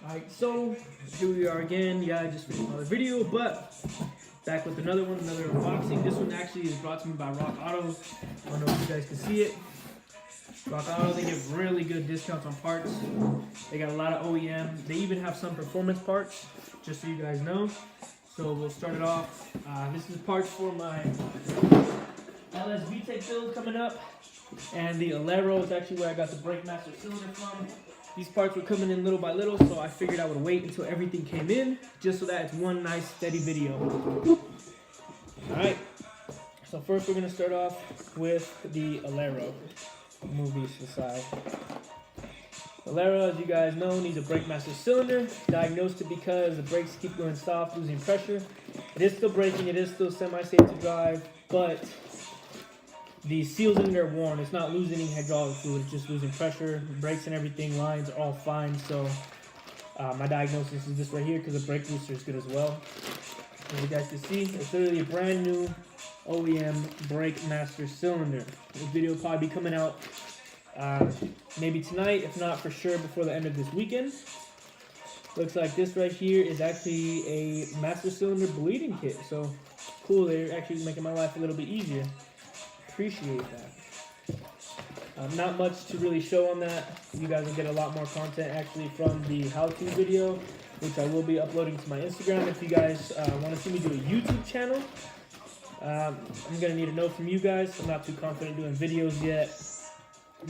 Alright, so here we are again. Yeah, I just finished another video, but back with another one, another unboxing. This one actually is brought to me by Rock Auto. I don't know if you guys can see it. Rock Auto, they give really good discounts on parts. They got a lot of OEM. They even have some performance parts, just so you guys know. So we'll start it off. This is parts for my LSvtec build coming up. And the Alero is actually where I got the brake master cylinder from. These parts were coming in little by little, so I figured I would wait until everything came in, just so that it's one nice steady video. Alright, so first we're going to start off with the Alero. Move these to the side. Alero, as you guys know, needs a brake master cylinder. Diagnosed it because the brakes keep going soft, losing pressure. It is still braking, it is still semi-safe to drive, but the seals in there are worn. It's not losing any hydraulic fluid, it's just losing pressure. Brakes and everything, lines are all fine. So my diagnosis is this right here, because the brake booster is good as well. As you guys can see, it's literally a brand new OEM brake master cylinder. This video will probably be coming out maybe tonight, if not for sure before the end of this weekend. Looks like this right here is actually a master cylinder bleeding kit. So cool, they're actually making my life a little bit easier. Appreciate that. Not much to really show on that. You guys will get a lot more content actually from the how-to video, which I will be uploading to my Instagram. If you guys want to see me do a YouTube channel, I'm going to need a note from you guys. I'm not too confident doing videos yet,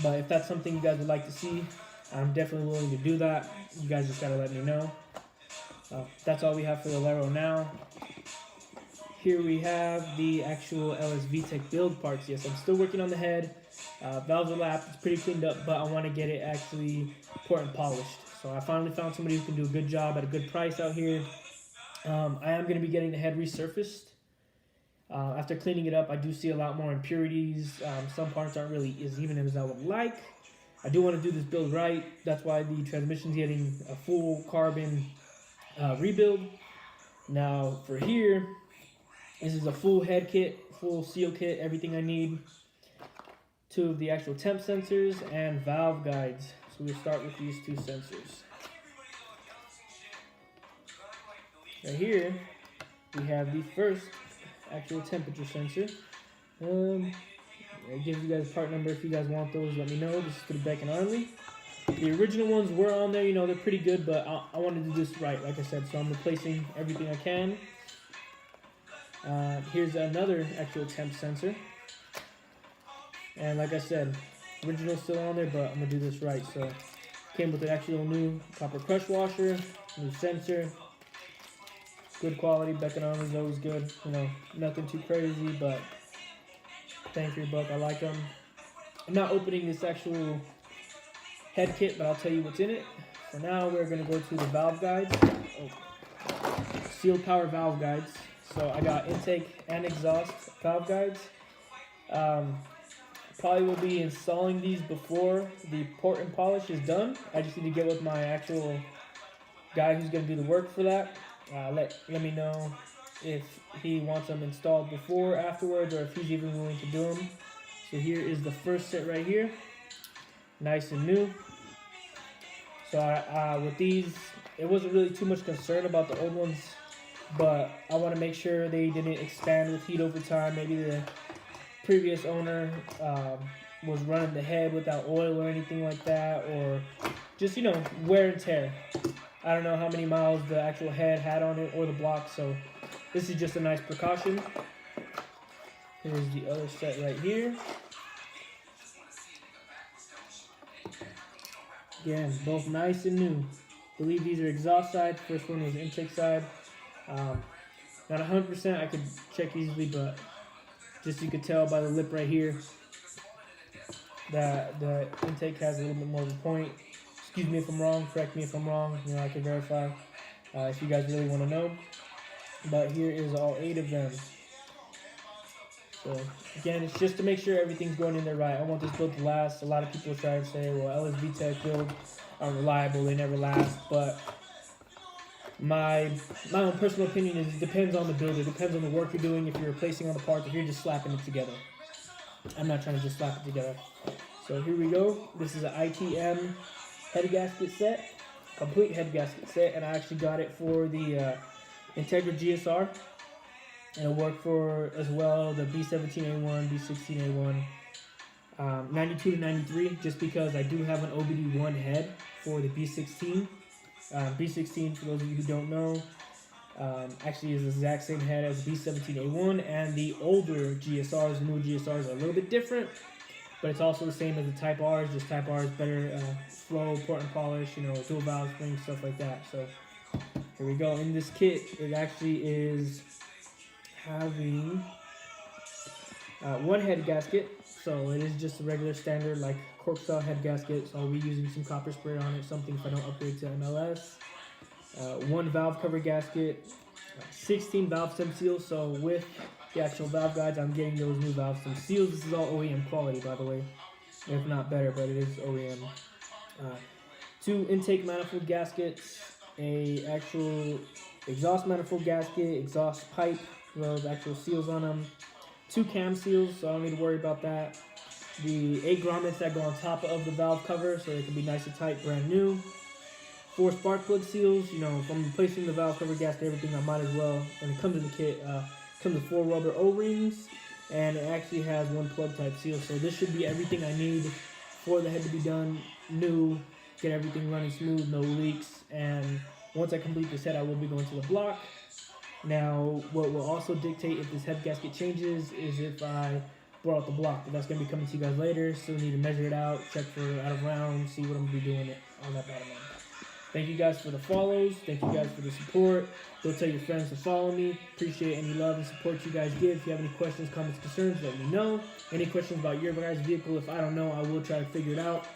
but if that's something you guys would like to see, I'm definitely willing to do that. You guys just got to let me know. That's all we have for the Alero now. Here we have the actual LSvtec build parts. Yes, I'm still working on the head. Valves are lapped, it's pretty cleaned up, but I want to get it actually port and polished. So I finally found somebody who can do a good job at a good price out here. I am going to be getting the head resurfaced. After cleaning it up, I do see a lot more impurities. Some parts aren't really as even as I would like. I do want to do this build right. That's why the transmission's getting a full carbon rebuild. Now for here, this is a full head kit, full seal kit, everything I need. 2 of the actual temp sensors and valve guides. So we'll start with these 2 sensors. Right here, we have the first actual temperature sensor. It gives you guys a part number. If you guys want those, let me know. This is for the Beck and Arley. The original ones were on there, you know, they're pretty good, but I want to do this right, like I said, so I'm replacing everything I can. Here's another actual temp sensor. And like I said, original still on there, but I'm going to do this right. So came with an actual new copper crush washer, new sensor. Good quality. Beck and Arley's always good. You know, nothing too crazy, but bang for your buck. I like them. I'm not opening this actual head kit, but I'll tell you what's in it. For now, we're going to go to the valve guides. Sealed power valve guides. So I got intake and exhaust valve guides. Probably will be installing these before the port and polish is done. I just need to get with my actual guy who's going to do the work for that. Let me know if he wants them installed before, afterwards, or if he's even willing to do them. So here is the first set right here. Nice and new. So with these, it wasn't really too much concern about the old ones, but I want to make sure they didn't expand with heat over time. Maybe the previous owner was running the head without oil or anything like that, or just, you know, wear and tear. I don't know how many miles the actual head had on it or the block, so this is just a nice precaution. Here's the other set right here. Again, both nice and new. I believe these are exhaust side. First one was intake side. Not 100%, I could check easily, but just you could tell by the lip right here that the intake has a little bit more of a point. Excuse me if I'm wrong, correct me if I'm wrong, you know, I can verify if you guys really want to know. But here is all 8 of them. So again, it's just to make sure everything's going in there right. I want this build to last. A lot of people try to say, well, LSvtec builds aren't reliable, they never last, but my own personal opinion is it depends on the build. It depends on the work you're doing, if you're replacing on the parts, if you're just slapping it together. I'm not trying to just slap it together. So here we go. This is an ITM head gasket set. complete head gasket set, and I actually got it for the Integra GSR, and it worked for as well the B17A1, B16A1, 92 to 93, just because I do have an OBD1 head for the B16. B16, for those of you who don't know, actually is the exact same head as B17A1, and the older GSRs, newer GSRs, are a little bit different, but it's also the same as the Type R's. Just Type R is better flow, port and polish, dual valve springs, stuff like that. So here we go. In this kit, it actually is having one head gasket. So it is just a regular standard like cork style head gasket. So I'll be using some copper spray on it, something if I don't upgrade to MLS. One valve cover gasket, 16 valve stem seals. So with the actual valve guides, I'm getting those new valve stem seals. This is all OEM quality, by the way, if not better, but it is OEM. 2 intake manifold gaskets, a actual exhaust manifold gasket, exhaust pipe, those actual seals on them. 2 cam seals, so I don't need to worry about that. The 8 grommets that go on top of the valve cover, so they can be nice and tight, brand new. 4 spark plug seals. If I'm replacing the valve cover gasket, everything, I might as well. And it comes in the kit. Comes with 4 rubber O-rings, and it actually has 1 plug type seal. So this should be everything I need for the head to be done new, get everything running smooth, no leaks. And once I complete this head, I will be going to the block. Now, what will also dictate if this head gasket changes is if I bore out the block. But that's going to be coming to you guys later. Still need to measure it out, check for out of round, see what I'm going to be doing on that bottom end. Thank you guys for the follows. Thank you guys for the support. Go tell your friends to follow me. Appreciate any love and support you guys give. If you have any questions, comments, concerns, let me know. Any questions about your guys' vehicle, if I don't know, I will try to figure it out.